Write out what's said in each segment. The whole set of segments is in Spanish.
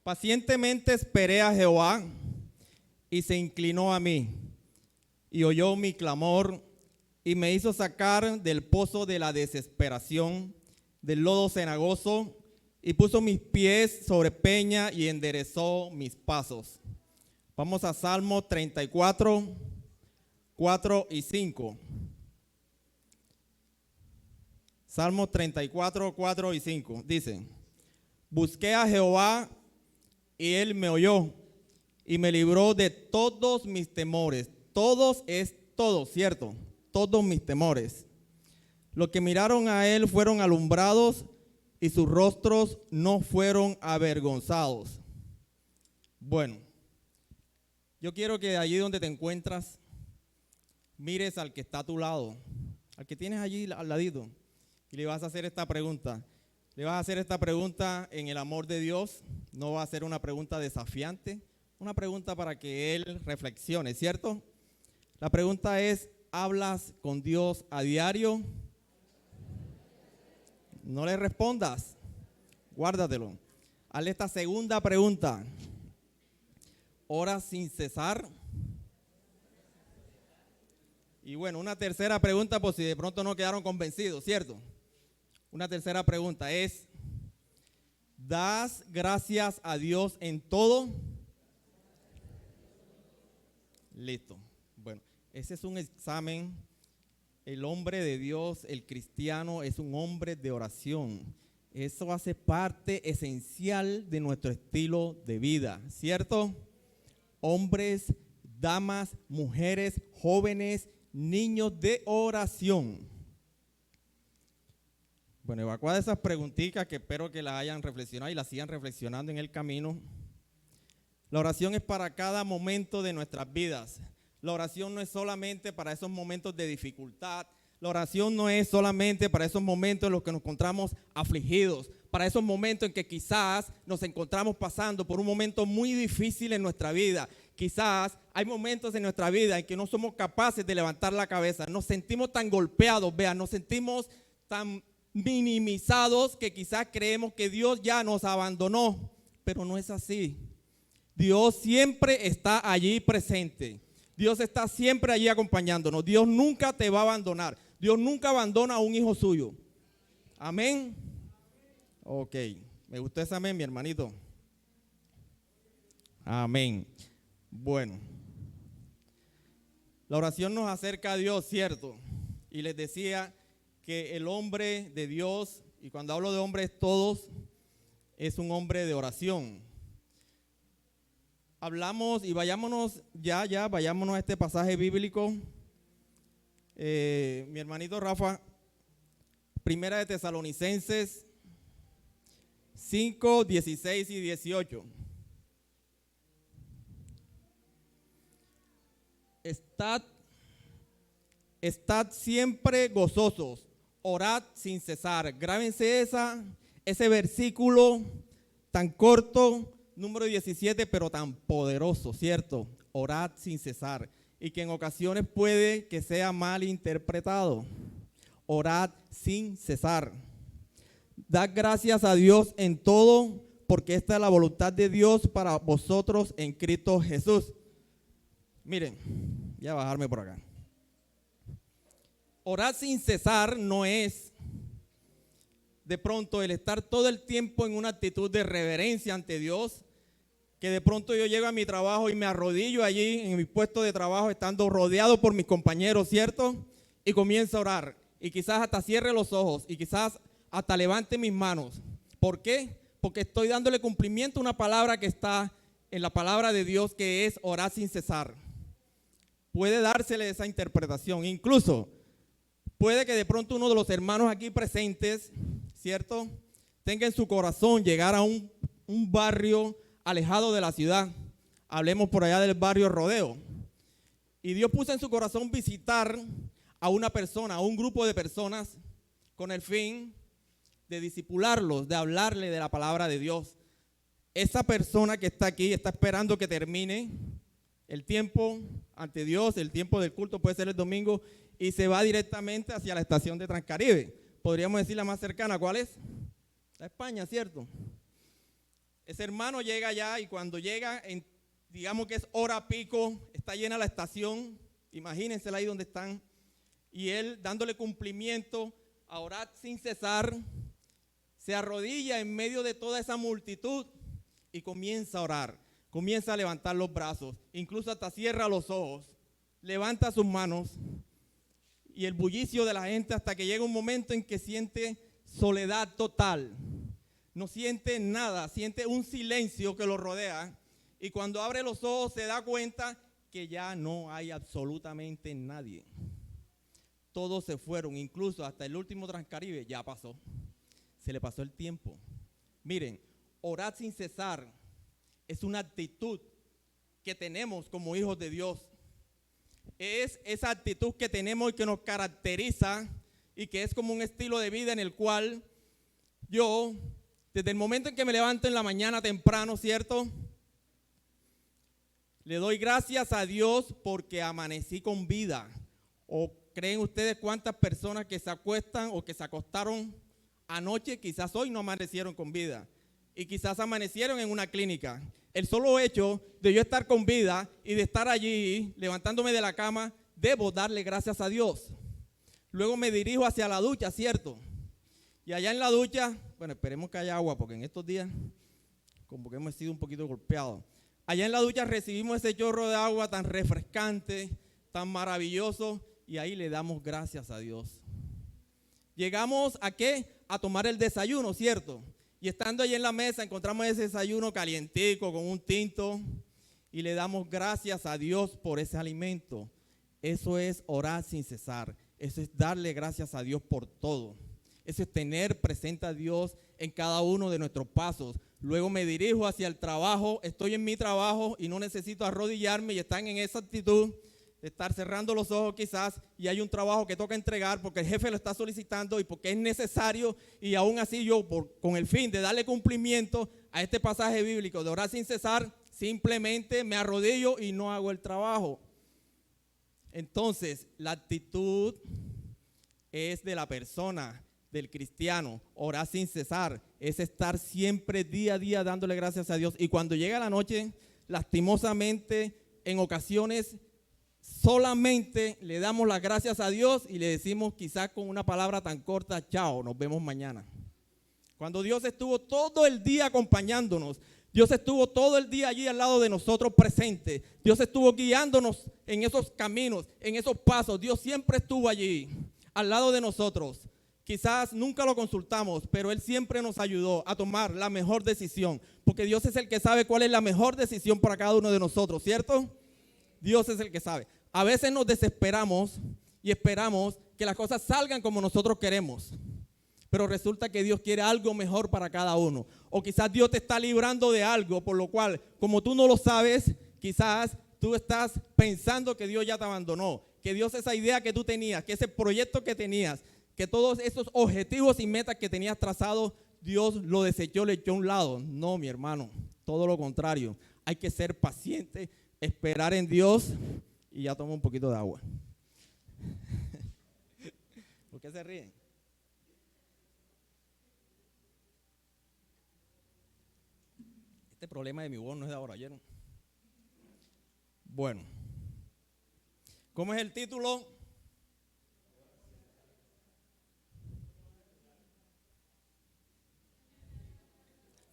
Pacientemente esperé a Jehová y se inclinó a mí y oyó mi clamor y me hizo sacar del pozo de la desesperación, del lodo cenagoso, y puso mis pies sobre peña y enderezó mis pasos. Vamos a Salmo 34, 4 y 5. Salmo 34, 4 y 5. Dice: busqué a Jehová y él me oyó y me libró de todos mis temores. Todos es todo, ¿cierto? Todos mis temores. Los que miraron a él fueron alumbrados y sus rostros no fueron avergonzados. Bueno, yo quiero que allí donde te encuentras, mires al que está a tu lado, al que tienes allí al ladito, y le vas a hacer esta pregunta. Le vas a hacer esta pregunta en el amor de Dios. No va a ser una pregunta desafiante, una pregunta para que él reflexione, ¿cierto? La pregunta es: ¿hablas con Dios a diario? No le respondas, guárdatelo. Hazle esta segunda pregunta: ¿oras sin cesar? Y bueno, una tercera pregunta, por si de pronto no quedaron convencidos, ¿cierto? Una tercera pregunta es: ¿das gracias a Dios en todo? Listo. Bueno, ese es un examen. El hombre de Dios, el cristiano, es un hombre de oración. Eso hace parte esencial de nuestro estilo de vida, ¿cierto? Hombres, damas, mujeres, jóvenes, niños de oración. Bueno, evacuadas esas preguntitas que espero que las hayan reflexionado y las sigan reflexionando en el camino. La oración es para cada momento de nuestras vidas. La oración no es solamente para esos momentos de dificultad. La oración no es solamente para esos momentos en los que nos encontramos afligidos, para esos momentos en que quizás nos encontramos pasando por un momento muy difícil en nuestra vida. Quizás hay momentos en nuestra vida en que no somos capaces de levantar la cabeza. Nos sentimos tan golpeados, vean, nos sentimos tan minimizados que quizás creemos que Dios ya nos abandonó, pero no es así. Dios siempre está allí presente. Dios está siempre allí acompañándonos. Dios nunca te va a abandonar. Dios nunca abandona a un hijo suyo. Amén. Ok, me gustó ese amén, mi hermanito. Amén. Bueno, la oración nos acerca a Dios, ¿cierto? Y les decía que el hombre de Dios, y cuando hablo de hombres todos, es un hombre de oración. Hablamos y vayámonos vayámonos a este pasaje bíblico. Mi hermanito Rafa, Primera de Tesalonicenses 5, 16 y 18. Estad siempre gozosos, orad sin cesar. Grábense ese versículo tan corto, número 17, pero tan poderoso, ¿cierto? Orad sin cesar. Y que en ocasiones puede que sea mal interpretado. Orad sin cesar. Dad gracias a Dios en todo, porque esta es la voluntad de Dios para vosotros en Cristo Jesús. Miren, voy a bajarme por acá. Orar sin cesar no es de pronto el estar todo el tiempo en una actitud de reverencia ante Dios, que de pronto yo llego a mi trabajo y me arrodillo allí en mi puesto de trabajo estando rodeado por mis compañeros, ¿cierto? Y comienzo a orar y quizás hasta cierre los ojos y quizás hasta levante mis manos. ¿Por qué? Porque estoy dándole cumplimiento a una palabra que está en la palabra de Dios, que es orar sin cesar. Puede dársele esa interpretación. Incluso puede que de pronto uno de los hermanos aquí presentes, ¿cierto?, tenga en su corazón llegar a un barrio alejado de la ciudad. Hablemos por allá del barrio Rodeo. Y Dios puso en su corazón visitar a una persona, a un grupo de personas, con el fin de discipularlos, de hablarle de la palabra de Dios. Esa persona que está aquí está esperando que termine el tiempo ante Dios, el tiempo del culto puede ser el domingo, y se va directamente hacia la estación de Transcaribe. Podríamos decir la más cercana, ¿cuál es? La España, ¿cierto? Ese hermano llega allá y cuando llega, digamos que es hora pico, está llena la estación, imagínensela ahí donde están, y él dándole cumplimiento a orar sin cesar, se arrodilla en medio de toda esa multitud y comienza a orar, comienza a levantar los brazos, incluso hasta cierra los ojos, levanta sus manos y el bullicio de la gente hasta que llega un momento en que siente soledad total. No siente nada, siente un silencio que lo rodea y cuando abre los ojos se da cuenta que ya no hay absolutamente nadie. Todos se fueron, incluso hasta el último Transcaribe ya pasó. Se le pasó el tiempo. Miren, orar sin cesar es una actitud que tenemos como hijos de Dios. Es esa actitud que tenemos y que nos caracteriza y que es como un estilo de vida en el cual yo, desde el momento en que me levanto en la mañana temprano, ¿cierto? Le doy gracias a Dios porque amanecí con vida. ¿O creen ustedes cuántas personas que se acuestan o que se acostaron anoche, quizás hoy no amanecieron con vida? Y quizás amanecieron en una clínica. El solo hecho de yo estar con vida y de estar allí levantándome de la cama, debo darle gracias a Dios. Luego me dirijo hacia la ducha, ¿cierto? Y allá en la ducha, bueno, esperemos que haya agua porque en estos días como que hemos sido un poquito golpeados. Allá en la ducha recibimos ese chorro de agua tan refrescante, tan maravilloso y ahí le damos gracias a Dios. Llegamos ¿a qué? A tomar el desayuno, ¿cierto? Y estando allí en la mesa encontramos ese desayuno calientico con un tinto y le damos gracias a Dios por ese alimento. Eso es orar sin cesar. Eso es darle gracias a Dios por todo. Eso es tener presente a Dios en cada uno de nuestros pasos. Luego me dirijo hacia el trabajo, estoy en mi trabajo y no necesito arrodillarme y están en esa actitud de estar cerrando los ojos quizás y hay un trabajo que toca entregar porque el jefe lo está solicitando y porque es necesario y aún así yo con el fin de darle cumplimiento a este pasaje bíblico de orar sin cesar, simplemente me arrodillo y no hago el trabajo. Entonces, la actitud es de la persona, del cristiano. Orar sin cesar es estar siempre día a día dándole gracias a Dios. Y cuando llega la noche, lastimosamente, en ocasiones solamente le damos las gracias a Dios y le decimos quizás con una palabra tan corta, chao, nos vemos mañana. Cuando Dios estuvo todo el día acompañándonos, Dios estuvo todo el día allí al lado de nosotros presente. Dios estuvo guiándonos en esos caminos, en esos pasos. Dios siempre estuvo allí, al lado de nosotros. Quizás nunca lo consultamos, pero Él siempre nos ayudó a tomar la mejor decisión. Porque Dios es el que sabe cuál es la mejor decisión para cada uno de nosotros, ¿cierto? Dios es el que sabe. A veces nos desesperamos y esperamos que las cosas salgan como nosotros queremos. Pero resulta que Dios quiere algo mejor para cada uno. O quizás Dios te está librando de algo, por lo cual, como tú no lo sabes, quizás tú estás pensando que Dios ya te abandonó. Que Dios, esa idea que tú tenías, que ese proyecto que tenías, que todos esos objetivos y metas que tenías trazados, Dios lo desechó, le echó a un lado. No, mi hermano, todo lo contrario. Hay que ser paciente, esperar en Dios y ya toma un poquito de agua. ¿Por qué se ríen? Este problema de mi voz no es de ahora, ¿oyeron? Bueno, ¿cómo es el título?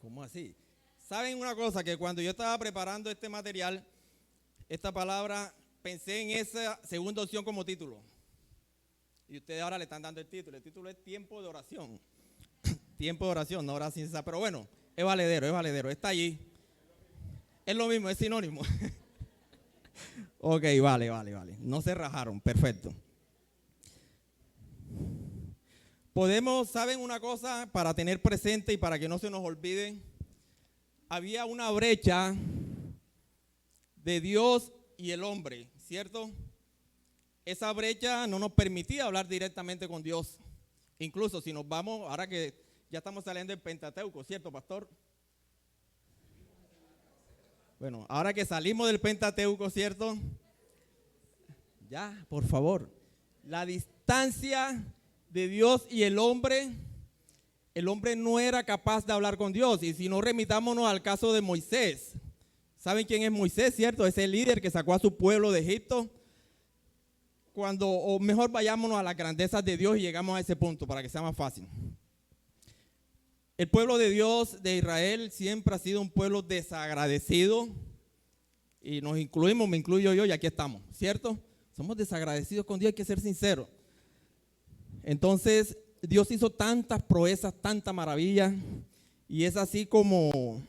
¿Cómo así? ¿Saben una cosa? Que cuando yo estaba preparando este material, esta palabra, pensé en esa segunda opción como título. Y ustedes ahora le están dando el título. El título es tiempo de oración. Tiempo de oración, no orar sin cesar. Pero bueno, es valedero, está allí. Es lo mismo, es sinónimo. Ok, vale. No se rajaron, perfecto. Podemos, ¿saben una cosa? Para tener presente y para que no se nos olvide, había una brecha de Dios y el hombre, ¿cierto? Esa brecha no nos permitía hablar directamente con Dios. Incluso si nos vamos, ahora que ya estamos saliendo del Pentateuco, ¿cierto, pastor? Bueno, ahora que salimos del Pentateuco, ¿cierto? Ya, por favor. La distancia de Dios y el hombre el hombre no era capaz de hablar con Dios. Y si no, remitámonos al caso de Moisés. ¿Saben quién es Moisés, cierto? Es el líder que sacó a su pueblo de Egipto. O mejor vayámonos a las grandezas de Dios y llegamos a ese punto para que sea más fácil. El pueblo de Dios, de Israel, siempre ha sido un pueblo desagradecido. Y nos incluimos, me incluyo yo, y aquí estamos, ¿cierto? Somos desagradecidos con Dios, hay que ser sinceros. Entonces, Dios hizo tantas proezas, tanta maravilla, y es así como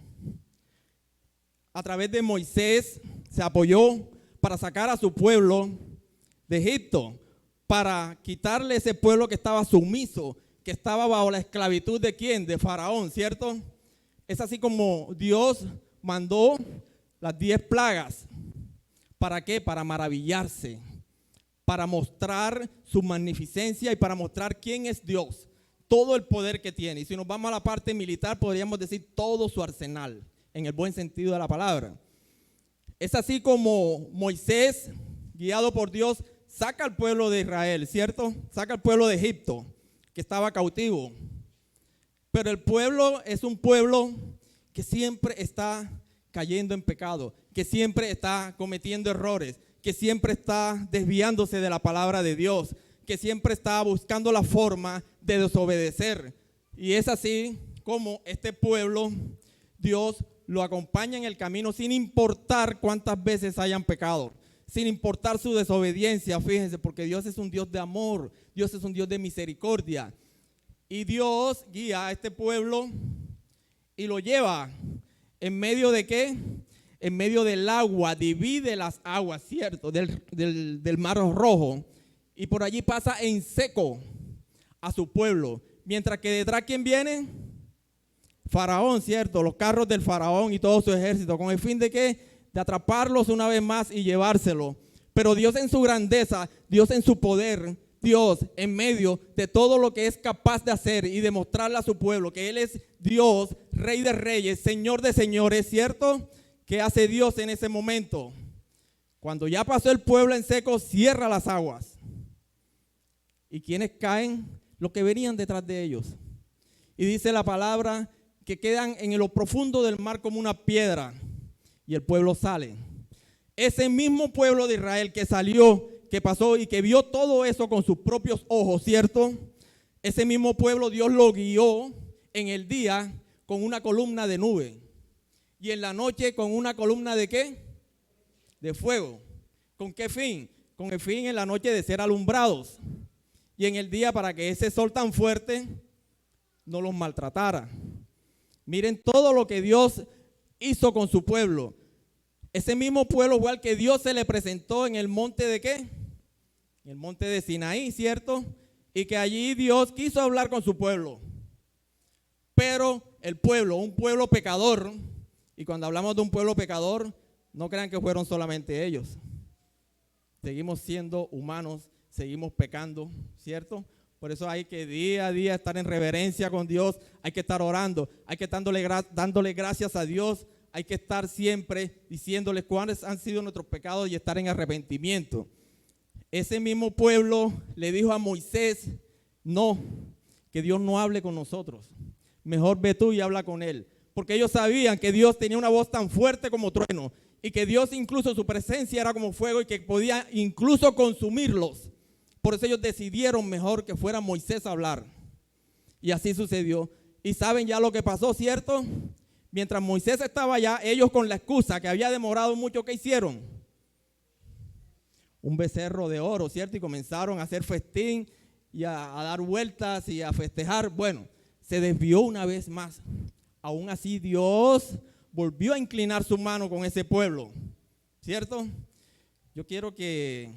a través de Moisés se apoyó para sacar a su pueblo de Egipto, para quitarle ese pueblo que estaba sumiso, que estaba bajo la esclavitud de ¿quién? De Faraón, ¿cierto? Es así como Dios mandó las 10 plagas. ¿Para qué? Para maravillarse, para mostrar su magnificencia y para mostrar quién es Dios, todo el poder que tiene. Y si nos vamos a la parte militar, podríamos decir todo su arsenal, en el buen sentido de la palabra. Es así como Moisés, guiado por Dios, saca al pueblo de Israel, ¿cierto? Saca al pueblo de Egipto, que estaba cautivo. Pero el pueblo es un pueblo que siempre está cayendo en pecado, que siempre está cometiendo errores, que siempre está desviándose de la palabra de Dios, que siempre está buscando la forma de desobedecer. Y es así como este pueblo, Dios lo acompaña en el camino sin importar cuántas veces hayan pecado, sin importar su desobediencia, fíjense, porque Dios es un Dios de amor, Dios es un Dios de misericordia. Y Dios guía a este pueblo y lo lleva en medio de ¿qué? En medio del agua, divide las aguas, ¿cierto? Del Mar Rojo. Y por allí pasa en seco a su pueblo. Mientras que detrás, ¿quién viene? Faraón, ¿cierto? Los carros del faraón y todo su ejército. ¿Con el fin de qué? De atraparlos una vez más y llevárselo. Pero Dios en su grandeza, Dios en su poder, Dios en medio de todo lo que es capaz de hacer y demostrarle a su pueblo que Él es Dios, Rey de Reyes, Señor de Señores, ¿cierto? ¿Qué hace Dios en ese momento? Cuando ya pasó el pueblo en seco, cierra las aguas. ¿Y quiénes caen? Los que venían detrás de ellos. Y dice la palabra que quedan en lo profundo del mar como una piedra. Y el pueblo sale. Ese mismo pueblo de Israel que salió, que pasó y que vio todo eso con sus propios ojos, ¿cierto? Ese mismo pueblo Dios lo guió en el día con una columna de nube. Y en la noche con una columna de ¿qué? De fuego. ¿Con qué fin? Con el fin en la noche de ser alumbrados. Y en el día para que ese sol tan fuerte no los maltratara. Miren todo lo que Dios hizo con su pueblo. Ese mismo pueblo igual que Dios se le presentó en el monte de ¿qué? En el monte de Sinaí, ¿cierto? Y que allí Dios quiso hablar con su pueblo. Pero el pueblo, un pueblo pecador, y cuando hablamos de un pueblo pecador, no crean que fueron solamente ellos. Seguimos siendo humanos, seguimos pecando, ¿cierto? Por eso hay que día a día estar en reverencia con Dios, hay que estar orando, hay que estar dándole gracias a Dios, hay que estar siempre diciéndole cuáles han sido nuestros pecados y estar en arrepentimiento. Ese mismo pueblo le dijo a Moisés, no, que Dios no hable con nosotros, mejor ve tú y habla con él. Porque ellos sabían que Dios tenía una voz tan fuerte como trueno y que Dios incluso su presencia era como fuego y que podía incluso consumirlos. Por eso ellos decidieron mejor que fuera Moisés a hablar. Y así sucedió. Y saben ya lo que pasó, ¿cierto? Mientras Moisés estaba allá, ellos con la excusa que había demorado mucho, ¿qué hicieron? Un becerro de oro, ¿cierto? Y comenzaron a hacer festín y a dar vueltas y a festejar. Bueno, se desvió una vez más. Aún así Dios volvió a inclinar su mano con ese pueblo, ¿cierto? Yo quiero que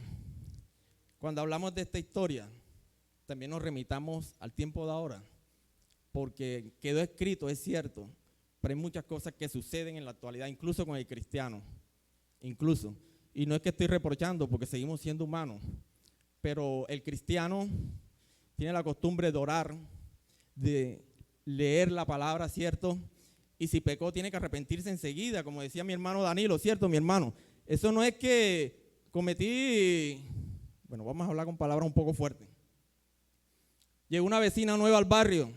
cuando hablamos de esta historia, también nos remitamos al tiempo de ahora, porque quedó escrito, es cierto, pero hay muchas cosas que suceden en la actualidad, incluso con el cristiano, incluso. Y no es que estoy reprochando, porque seguimos siendo humanos, pero el cristiano tiene la costumbre de orar, de leer la palabra, ¿cierto? Y si pecó tiene que arrepentirse enseguida, como decía mi hermano Danilo, ¿cierto, mi hermano? Eso no es que cometí, bueno, vamos a hablar con palabras un poco fuertes. Llegó una vecina nueva al barrio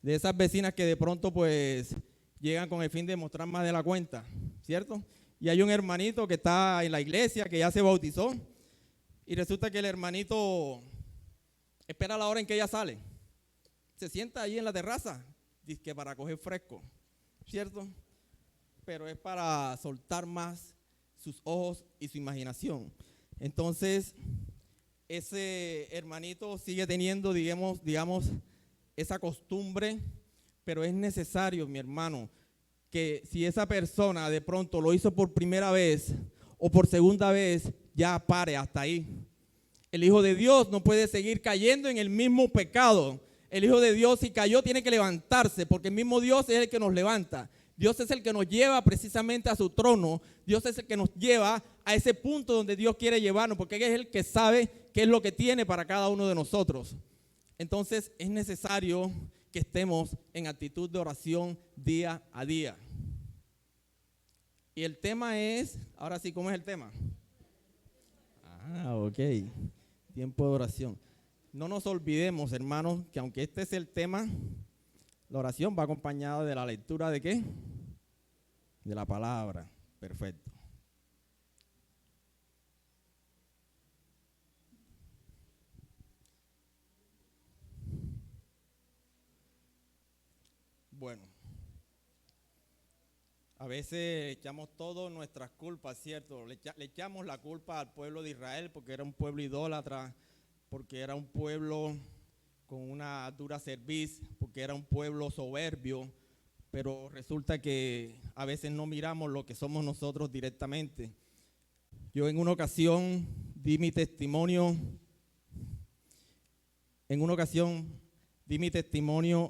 de esas vecinas que de pronto pues llegan con el fin de mostrar más de la cuenta, ¿cierto? Y hay un hermanito que está en la iglesia, que ya se bautizó, y resulta que el hermanito espera la hora en que ella sale. Se sienta ahí en la terraza, dice que para coger fresco, ¿cierto? Pero es para soltar más sus ojos y su imaginación. Entonces, ese hermanito sigue teniendo, digamos, esa costumbre, pero es necesario, mi hermano, que si esa persona de pronto lo hizo por primera vez o por segunda vez, ya pare hasta ahí. El Hijo de Dios no puede seguir cayendo en el mismo pecado. El Hijo de Dios, si cayó, tiene que levantarse, porque el mismo Dios es el que nos levanta. Dios es el que nos lleva precisamente a su trono. Dios es el que nos lleva a ese punto donde Dios quiere llevarnos, porque Él es el que sabe qué es lo que tiene para cada uno de nosotros. Entonces es necesario que estemos en actitud de oración día a día. Y el tema es, ahora sí, ¿cómo es el tema? Ok, tiempo de oración. No nos olvidemos, hermanos, que aunque este es el tema, la oración va acompañada de la lectura ¿de qué? De la palabra. Perfecto. Bueno, a veces echamos todas nuestras culpas, ¿cierto? Le echamos la culpa al pueblo de Israel porque era un pueblo idólatra, porque era un pueblo con una dura cerviz, porque era un pueblo soberbio, pero resulta que a veces no miramos lo que somos nosotros directamente. Yo en una ocasión di mi testimonio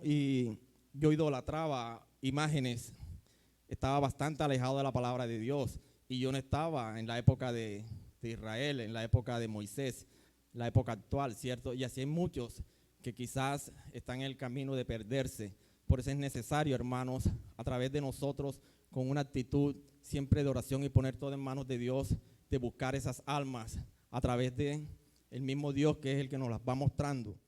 y yo idolatraba imágenes, estaba bastante alejado de la palabra de Dios y yo no estaba en la época de Israel, en la época de Moisés, la época actual, ¿cierto? Y así hay muchos que quizás están en el camino de perderse. Por eso es necesario, hermanos, a través de nosotros, con una actitud siempre de oración y poner todo en manos de Dios, de buscar esas almas a través de el mismo Dios que es el que nos las va mostrando.